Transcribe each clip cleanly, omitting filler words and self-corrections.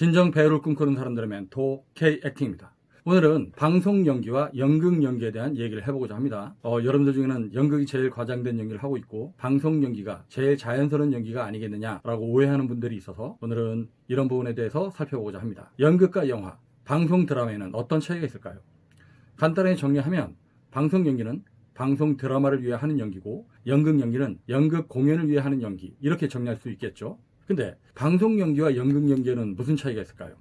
진정 배우를 꿈꾸는 사람들의 멘토 K-액팅입니다. 오늘은 방송 연기와 연극 연기에 대한 얘기를 해보고자 합니다. 여러분들 중에는 연극이 제일 과장된 연기를 하고 있고 방송 연기가 제일 자연스러운 연기가 아니겠느냐라고 오해하는 분들이 있어서 오늘은 이런 부분에 대해서 살펴보고자 합니다. 연극과 영화, 방송 드라마에는 어떤 차이가 있을까요? 간단하게 정리하면 방송 연기는 방송 드라마를 위해 하는 연기고 연극 연기는 연극 공연을 위해 하는 연기, 이렇게 정리할 수 있겠죠. 근데 방송 연기와 연극 연기에는 무슨 차이가 있을까요?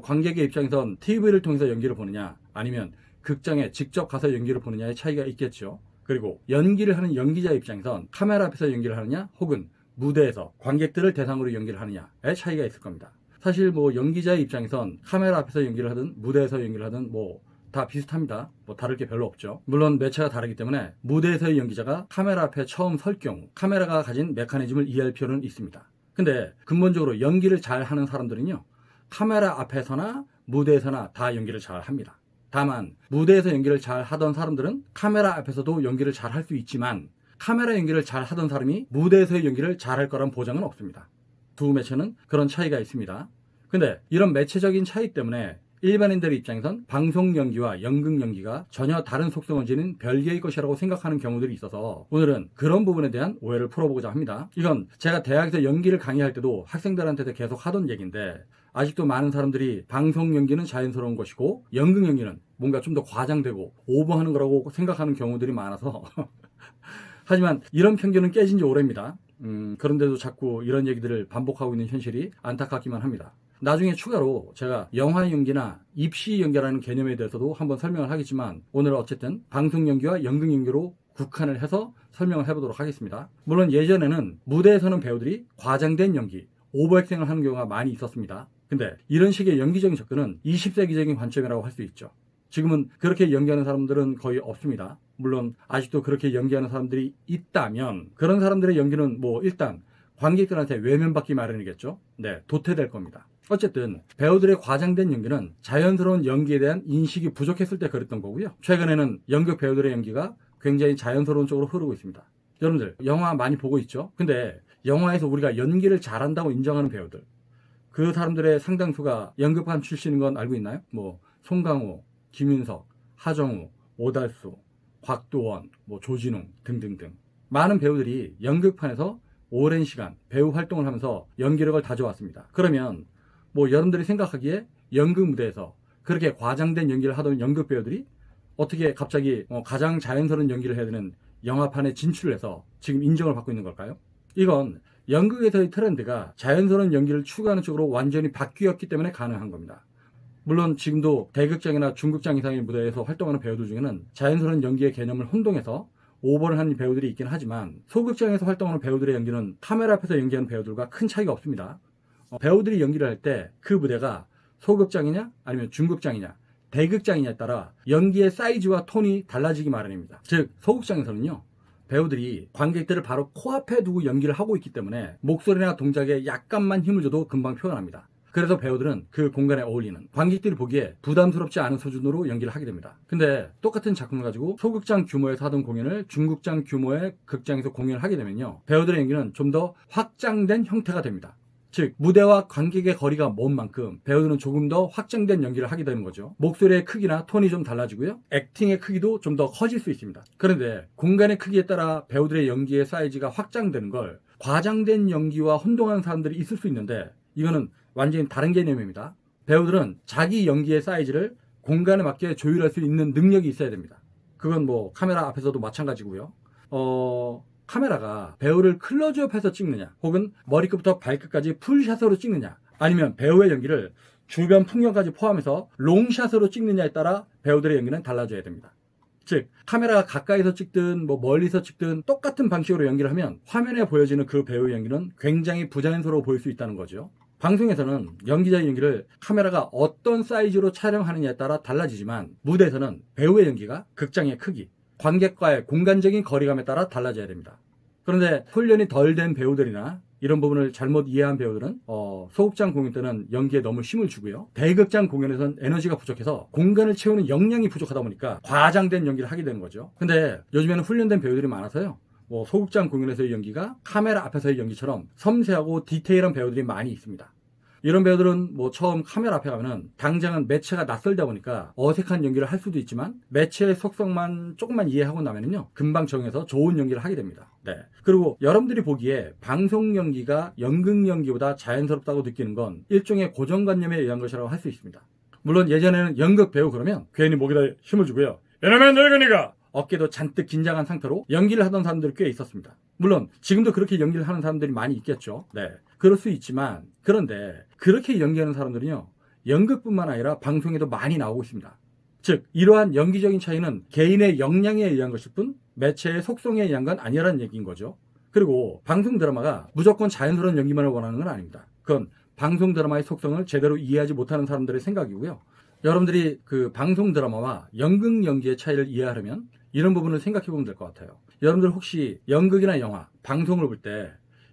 관객의 입장에선 TV를 통해서 연기를 보느냐 아니면 극장에 직접 가서 연기를 보느냐의 차이가 있겠죠. 그리고 연기를 하는 연기자 입장에선 카메라 앞에서 연기를 하느냐 혹은 무대에서 관객들을 대상으로 연기를 하느냐의 차이가 있을 겁니다. 사실 연기자의 입장에선 카메라 앞에서 연기를 하든 무대에서 연기를 하든 다 비슷합니다. 다를 게 별로 없죠. 물론 매체가 다르기 때문에 무대에서의 연기자가 카메라 앞에 처음 설 경우 카메라가 가진 메커니즘을 이해할 필요는 있습니다. 근데 근본적으로 연기를 잘 하는 사람들은요, 카메라 앞에서나 무대에서나 다 연기를 잘 합니다. 다만 무대에서 연기를 잘 하던 사람들은 카메라 앞에서도 연기를 잘 할 수 있지만 카메라 연기를 잘 하던 사람이 무대에서의 연기를 잘 할 거란 보장은 없습니다. 두 매체는 그런 차이가 있습니다. 근데 이런 매체적인 차이 때문에 일반인들의 입장에선 방송 연기와 연극 연기가 전혀 다른 속성을 지닌 별개의 것이라고 생각하는 경우들이 있어서 오늘은 그런 부분에 대한 오해를 풀어보고자 합니다. 이건 제가 대학에서 연기를 강의할 때도 학생들한테도 계속 하던 얘기인데 아직도 많은 사람들이 방송 연기는 자연스러운 것이고 연극 연기는 뭔가 좀 더 과장되고 오버하는 거라고 생각하는 경우들이 많아서 하지만 이런 편견은 깨진 지 오래입니다. 그런데도 자꾸 이런 얘기들을 반복하고 있는 현실이 안타깝기만 합니다. 나중에 추가로 제가 영화 연기나 입시 연기라는 개념에 대해서도 한번 설명을 하겠지만 오늘은 어쨌든 방송 연기와 연극 연기로 국한을 해서 설명을 해보도록 하겠습니다. 물론 예전에는 무대에서는 배우들이 과장된 연기, 오버액팅을 하는 경우가 많이 있었습니다. 근데 이런 식의 연기적인 접근은 20세기적인 관점이라고 할 수 있죠. 지금은 그렇게 연기하는 사람들은 거의 없습니다. 물론 아직도 그렇게 연기하는 사람들이 있다면 그런 사람들의 연기는 일단 관객들한테 외면받기 마련이겠죠. 네, 도태될 겁니다. 어쨌든 배우들의 과장된 연기는 자연스러운 연기에 대한 인식이 부족했을 때 그랬던 거고요. 최근에는 연극 배우들의 연기가 굉장히 자연스러운 쪽으로 흐르고 있습니다. 여러분들 영화 많이 보고 있죠? 근데 영화에서 우리가 연기를 잘한다고 인정하는 배우들, 그 사람들의 상당수가 연극판 출신인 건 알고 있나요? 송강호, 김윤석, 하정우, 오달수, 곽도원, 조진웅 등등등 많은 배우들이 연극판에서 오랜 시간 배우 활동을 하면서 연기력을 다져왔습니다. 그러면 여러분들이 생각하기에 연극 무대에서 그렇게 과장된 연기를 하던 연극 배우들이 어떻게 갑자기 가장 자연스러운 연기를 해야 되는 영화판에 진출을 해서 지금 인정을 받고 있는 걸까요? 이건 연극에서의 트렌드가 자연스러운 연기를 추구하는 쪽으로 완전히 바뀌었기 때문에 가능한 겁니다. 물론 지금도 대극장이나 중극장 이상의 무대에서 활동하는 배우들 중에는 자연스러운 연기의 개념을 혼동해서 오버를 하는 배우들이 있긴 하지만 소극장에서 활동하는 배우들의 연기는 카메라 앞에서 연기하는 배우들과 큰 차이가 없습니다. 배우들이 연기를 할 때 그 무대가 소극장이냐 아니면 중극장이냐 대극장이냐에 따라 연기의 사이즈와 톤이 달라지기 마련입니다. 즉 소극장에서는요, 배우들이 관객들을 바로 코앞에 두고 연기를 하고 있기 때문에 목소리나 동작에 약간만 힘을 줘도 금방 표현합니다. 그래서 배우들은 그 공간에 어울리는, 관객들이 보기에 부담스럽지 않은 수준으로 연기를 하게 됩니다. 근데 똑같은 작품을 가지고 소극장 규모에서 하던 공연을 중극장 규모의 극장에서 공연을 하게 되면요, 배우들의 연기는 좀 더 확장된 형태가 됩니다. 즉 무대와 관객의 거리가 먼 만큼 배우들은 조금 더 확장된 연기를 하게 되는 거죠. 목소리의 크기나 톤이 좀 달라지고요, 액팅의 크기도 좀 더 커질 수 있습니다. 그런데 공간의 크기에 따라 배우들의 연기의 사이즈가 확장되는 걸 과장된 연기와 혼동하는 사람들이 있을 수 있는데 이거는 완전히 다른 개념입니다. 배우들은 자기 연기의 사이즈를 공간에 맞게 조율할 수 있는 능력이 있어야 됩니다. 그건 카메라 앞에서도 마찬가지고요. 카메라가 배우를 클로즈업해서 찍느냐 혹은 머리끝부터 발끝까지 풀샷으로 찍느냐 아니면 배우의 연기를 주변 풍경까지 포함해서 롱샷으로 찍느냐에 따라 배우들의 연기는 달라져야 됩니다. 즉 카메라가 가까이서 찍든 멀리서 찍든 똑같은 방식으로 연기를 하면 화면에 보여지는 그 배우의 연기는 굉장히 부자연스러워 보일 수 있다는 거죠. 방송에서는 연기자의 연기를 카메라가 어떤 사이즈로 촬영하느냐에 따라 달라지지만 무대에서는 배우의 연기가 극장의 크기, 관객과의 공간적인 거리감에 따라 달라져야 됩니다. 그런데 훈련이 덜 된 배우들이나 이런 부분을 잘못 이해한 배우들은 소극장 공연 때는 연기에 너무 힘을 주고요, 대극장 공연에서는 에너지가 부족해서 공간을 채우는 역량이 부족하다 보니까 과장된 연기를 하게 되는 거죠. 근데 요즘에는 훈련된 배우들이 많아서요, 소극장 공연에서의 연기가 카메라 앞에서의 연기처럼 섬세하고 디테일한 배우들이 많이 있습니다. 이런 배우들은 뭐 처음 카메라 앞에 가면은 당장은 매체가 낯설다 보니까 어색한 연기를 할 수도 있지만 매체의 속성만 조금만 이해하고 나면은요 금방 적응해서 좋은 연기를 하게 됩니다. 네. 그리고 여러분들이 보기에 방송 연기가 연극 연기보다 자연스럽다고 느끼는 건 일종의 고정관념에 의한 것이라고 할 수 있습니다. 물론 예전에는 연극 배우 그러면 괜히 목에다 힘을 주고요. 이놈의 늙은이가 어깨도 잔뜩 긴장한 상태로 연기를 하던 사람들이 꽤 있었습니다. 물론 지금도 그렇게 연기를 하는 사람들이 많이 있겠죠. 네, 그럴 수 있지만 그런데 그렇게 연기하는 사람들은요 연극뿐만 아니라 방송에도 많이 나오고 있습니다. 즉 이러한 연기적인 차이는 개인의 역량에 의한 것일 뿐 매체의 속성에 의한 건 아니라는 얘기인 거죠. 그리고 방송 드라마가 무조건 자연스러운 연기만을 원하는 건 아닙니다. 그건 방송 드라마의 속성을 제대로 이해하지 못하는 사람들의 생각이고요. 여러분들이 그 방송 드라마와 연극 연기의 차이를 이해하려면 이런 부분을 생각해 보면 될 것 같아요. 여러분들 혹시 연극이나 영화, 방송을 볼 때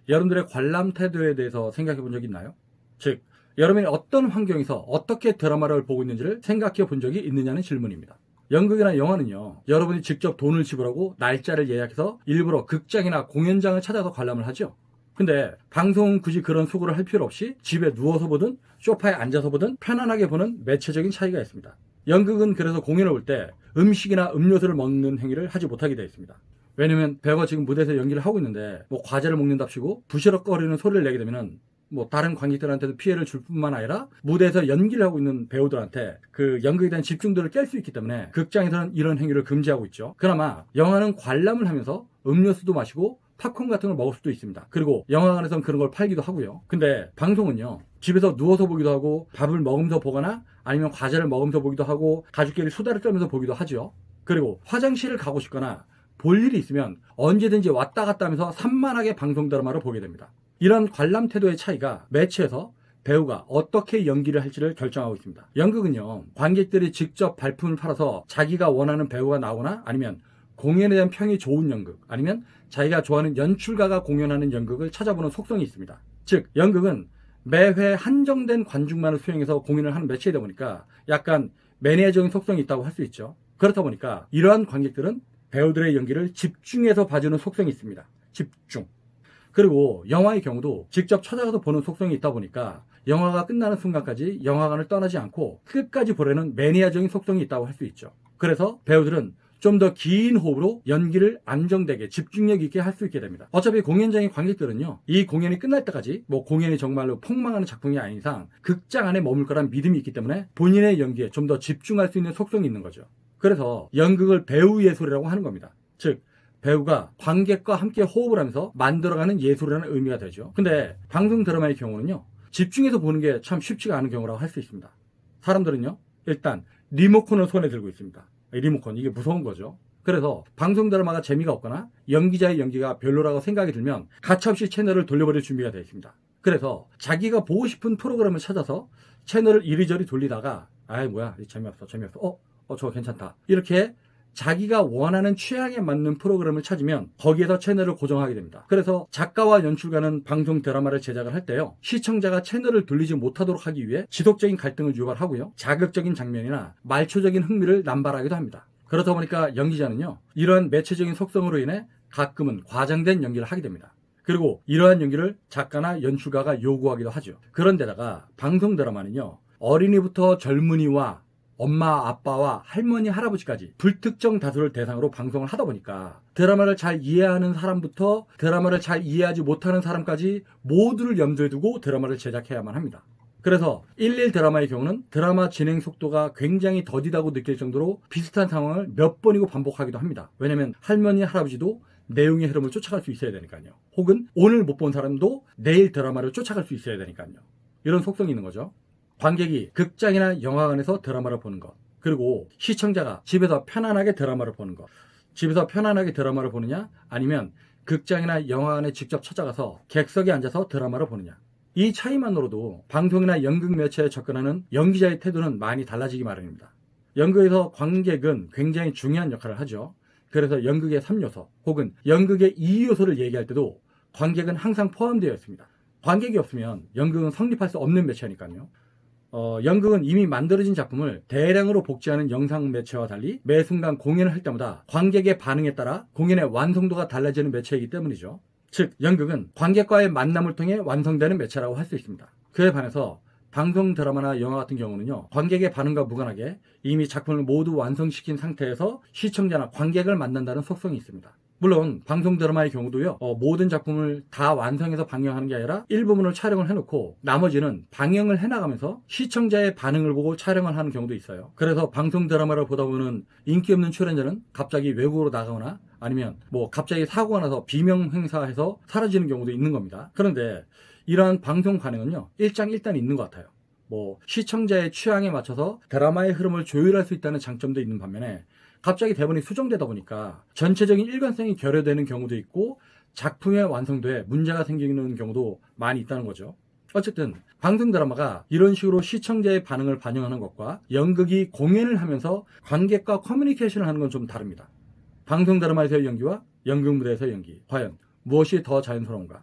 여러분들의 관람 태도에 대해서 생각해 본 적이 있나요? 즉, 여러분이 어떤 환경에서 어떻게 드라마를 보고 있는지를 생각해 본 적이 있느냐는 질문입니다. 연극이나 영화는요, 여러분이 직접 돈을 지불하고 날짜를 예약해서 일부러 극장이나 공연장을 찾아서 관람을 하죠. 근데 방송은 굳이 그런 수고를 할 필요 없이 집에 누워서 보든 소파에 앉아서 보든 편안하게 보는 매체적인 차이가 있습니다. 연극은 그래서 공연을 볼 때 음식이나 음료수를 먹는 행위를 하지 못하게 되어 있습니다. 왜냐면 배우가 지금 무대에서 연기를 하고 있는데 뭐 과자를 먹는답시고 부시럭거리는 소리를 내게 되면은 뭐 다른 관객들한테도 피해를 줄 뿐만 아니라 무대에서 연기를 하고 있는 배우들한테 그 연극에 대한 집중도를 깰 수 있기 때문에 극장에서는 이런 행위를 금지하고 있죠. 그나마 영화는 관람을 하면서 음료수도 마시고 팝콘 같은 걸 먹을 수도 있습니다. 그리고 영화관에서는 그런 걸 팔기도 하고요. 근데 방송은요, 집에서 누워서 보기도 하고 밥을 먹으면서 보거나 아니면 과자를 먹으면서 보기도 하고 가족끼리 수다를 떨면서 보기도 하죠. 그리고 화장실을 가고 싶거나 볼 일이 있으면 언제든지 왔다 갔다 하면서 산만하게 방송 드라마를 보게 됩니다. 이런 관람 태도의 차이가 매체에서 배우가 어떻게 연기를 할지를 결정하고 있습니다. 연극은요, 관객들이 직접 발품을 팔아서 자기가 원하는 배우가 나오거나 아니면 공연에 대한 평이 좋은 연극, 아니면 자기가 좋아하는 연출가가 공연하는 연극을 찾아보는 속성이 있습니다. 즉, 연극은 매회 한정된 관중만을 수용해서 공연을 하는 매체이다 보니까 약간 매니아적인 속성이 있다고 할 수 있죠. 그렇다 보니까 이러한 관객들은 배우들의 연기를 집중해서 봐주는 속성이 있습니다. 집중. 그리고 영화의 경우도 직접 찾아가서 보는 속성이 있다 보니까 영화가 끝나는 순간까지 영화관을 떠나지 않고 끝까지 보려는 매니아적인 속성이 있다고 할 수 있죠. 그래서 배우들은 좀 더 긴 호흡으로 연기를 안정되게 집중력 있게 할 수 있게 됩니다. 어차피 공연장의 관객들은요, 이 공연이 끝날 때까지 뭐 공연이 정말로 폭망하는 작품이 아닌 이상 극장 안에 머물 거란 믿음이 있기 때문에 본인의 연기에 좀 더 집중할 수 있는 속성이 있는 거죠. 그래서 연극을 배우 예술이라고 하는 겁니다. 즉, 배우가 관객과 함께 호흡을 하면서 만들어가는 예술이라는 의미가 되죠. 근데 방송 드라마의 경우는요, 집중해서 보는 게 참 쉽지가 않은 경우라고 할 수 있습니다. 사람들은요, 일단 리모컨을 손에 들고 있습니다. 리모컨, 이게 무서운 거죠. 그래서 방송 드라마가 재미가 없거나 연기자의 연기가 별로라고 생각이 들면 가차없이 채널을 돌려버릴 준비가 되어 있습니다. 그래서 자기가 보고 싶은 프로그램을 찾아서 채널을 이리저리 돌리다가 아이 뭐야 재미없어 저거 괜찮다 이렇게 자기가 원하는 취향에 맞는 프로그램을 찾으면 거기에서 채널을 고정하게 됩니다. 그래서 작가와 연출가는 방송 드라마를 제작을 할 때요, 시청자가 채널을 돌리지 못하도록 하기 위해 지속적인 갈등을 유발하고요, 자극적인 장면이나 말초적인 흥미를 남발하기도 합니다. 그렇다 보니까 연기자는요, 이러한 매체적인 속성으로 인해 가끔은 과장된 연기를 하게 됩니다. 그리고 이러한 연기를 작가나 연출가가 요구하기도 하죠. 그런데다가 방송 드라마는요, 어린이부터 젊은이와 엄마, 아빠와 할머니, 할아버지까지 불특정 다수를 대상으로 방송을 하다 보니까 드라마를 잘 이해하는 사람부터 드라마를 잘 이해하지 못하는 사람까지 모두를 염두에 두고 드라마를 제작해야만 합니다. 그래서 11 드라마의 경우는 드라마 진행 속도가 굉장히 더디다고 느낄 정도로 비슷한 상황을 몇 번이고 반복하기도 합니다. 왜냐면 할머니, 할아버지도 내용의 흐름을 쫓아갈 수 있어야 되니까요. 혹은 오늘 못 본 사람도 내일 드라마를 쫓아갈 수 있어야 되니까요. 이런 속성이 있는 거죠. 관객이 극장이나 영화관에서 드라마를 보는 것, 그리고 시청자가 집에서 편안하게 드라마를 보는 것. 집에서 편안하게 드라마를 보느냐, 아니면 극장이나 영화관에 직접 찾아가서 객석에 앉아서 드라마를 보느냐. 이 차이만으로도 방송이나 연극 매체에 접근하는 연기자의 태도는 많이 달라지기 마련입니다. 연극에서 관객은 굉장히 중요한 역할을 하죠. 그래서 연극의 3요소 혹은 연극의 2요소를 얘기할 때도 관객은 항상 포함되어 있습니다. 관객이 없으면 연극은 성립할 수 없는 매체니까요. 연극은 이미 만들어진 작품을 대량으로 복제하는 영상 매체와 달리 매 순간 공연을 할 때마다 관객의 반응에 따라 공연의 완성도가 달라지는 매체이기 때문이죠. 즉, 연극은 관객과의 만남을 통해 완성되는 매체라고 할 수 있습니다. 그에 반해서 방송 드라마나 영화 같은 경우는요, 관객의 반응과 무관하게 이미 작품을 모두 완성시킨 상태에서 시청자나 관객을 만난다는 속성이 있습니다. 물론 방송 드라마의 경우도요, 모든 작품을 다 완성해서 방영하는 게 아니라 일부분을 촬영을 해놓고 나머지는 방영을 해나가면서 시청자의 반응을 보고 촬영을 하는 경우도 있어요. 그래서 방송 드라마를 보다 보면 인기 없는 출연자는 갑자기 외국으로 나가거나 아니면 갑자기 사고가 나서 비명 행사해서 사라지는 경우도 있는 겁니다. 그런데 이러한 방송 관행은요, 일장일단 있는 것 같아요. 시청자의 취향에 맞춰서 드라마의 흐름을 조율할 수 있다는 장점도 있는 반면에 갑자기 대본이 수정되다 보니까 전체적인 일관성이 결여되는 경우도 있고 작품의 완성도에 문제가 생기는 경우도 많이 있다는 거죠. 어쨌든 방송 드라마가 이런 식으로 시청자의 반응을 반영하는 것과 연극이 공연을 하면서 관객과 커뮤니케이션을 하는 건 좀 다릅니다. 방송 드라마에서의 연기와 연극 무대에서의 연기, 과연 무엇이 더 자연스러운가?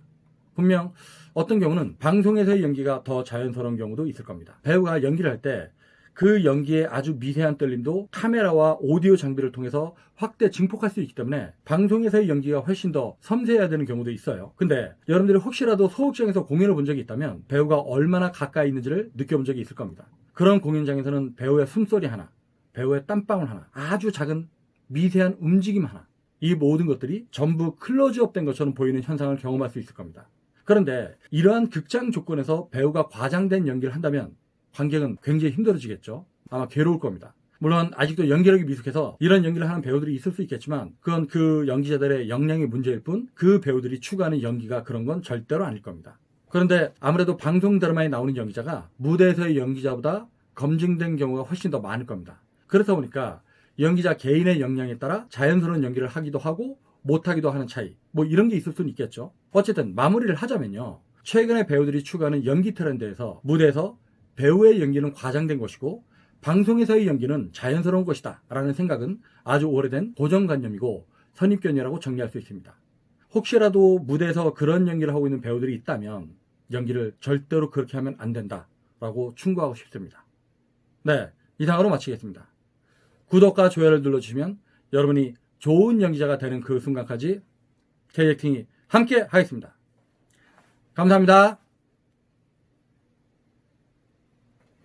분명 어떤 경우는 방송에서의 연기가 더 자연스러운 경우도 있을 겁니다. 배우가 연기를 할 때 그 연기의 아주 미세한 떨림도 카메라와 오디오 장비를 통해서 확대 증폭할 수 있기 때문에 방송에서의 연기가 훨씬 더 섬세해야 되는 경우도 있어요. 근데 여러분들이 혹시라도 소극장에서 공연을 본 적이 있다면 배우가 얼마나 가까이 있는지를 느껴본 적이 있을 겁니다. 그런 공연장에서는 배우의 숨소리 하나, 배우의 땀방울 하나, 아주 작은 미세한 움직임 하나, 이 모든 것들이 전부 클로즈업 된 것처럼 보이는 현상을 경험할 수 있을 겁니다. 그런데 이러한 극장 조건에서 배우가 과장된 연기를 한다면 관객은 굉장히 힘들어지겠죠. 아마 괴로울 겁니다. 물론 아직도 연기력이 미숙해서 이런 연기를 하는 배우들이 있을 수 있겠지만 그건 그 연기자들의 역량의 문제일 뿐 그 배우들이 추구하는 연기가 그런 건 절대로 아닐 겁니다. 그런데 아무래도 방송 드라마에 나오는 연기자가 무대에서의 연기자보다 검증된 경우가 훨씬 더 많을 겁니다. 그렇다 보니까 연기자 개인의 역량에 따라 자연스러운 연기를 하기도 하고 못하기도 하는 차이, 이런 게 있을 수는 있겠죠. 어쨌든 마무리를 하자면요, 최근에 배우들이 추구하는 연기 트렌드에서 무대에서 배우의 연기는 과장된 것이고 방송에서의 연기는 자연스러운 것이다 라는 생각은 아주 오래된 고정관념이고 선입견이라고 정리할 수 있습니다. 혹시라도 무대에서 그런 연기를 하고 있는 배우들이 있다면 연기를 절대로 그렇게 하면 안 된다 라고 충고하고 싶습니다. 네, 이상으로 마치겠습니다. 구독과 좋아요를 눌러주시면 여러분이 좋은 연기자가 되는 그 순간까지 K액팅이 함께 하겠습니다. 감사합니다.